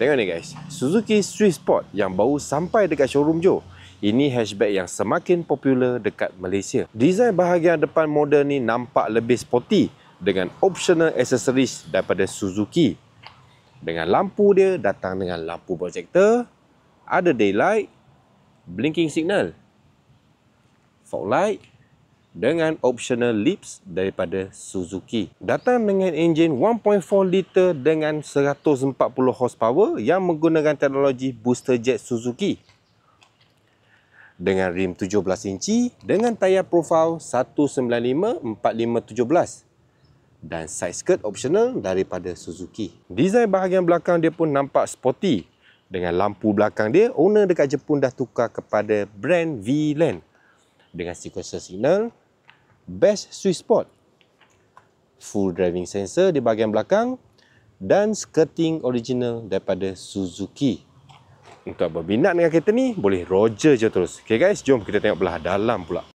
Tengok ni guys, Suzuki Swift Sport yang baru sampai dekat showroom Johor. Ini hatchback yang semakin popular dekat Malaysia. Desain bahagian depan model ni nampak lebih sporty dengan optional accessories daripada Suzuki. Dengan lampu dia datang dengan lampu projector, ada daylight, blinking signal, fog light dengan optional lips daripada Suzuki. Datang dengan enjin 1.4 liter dengan 140 horsepower yang menggunakan teknologi booster jet Suzuki. Dengan rim 17 inci dengan tayar profil 195/4517 dan side skirt optional daripada Suzuki. Desain bahagian belakang dia pun nampak sporty. Dengan lampu belakang dia, owner dekat Jepun dah tukar kepada brand V-Land. Dengan sequential signal, Best Swift Sport, full driving sensor di bahagian belakang dan skirting original daripada Suzuki. Untuk berminat dengan kereta ni, boleh Roger je terus. Okay guys, jom kita tengok belah dalam pula.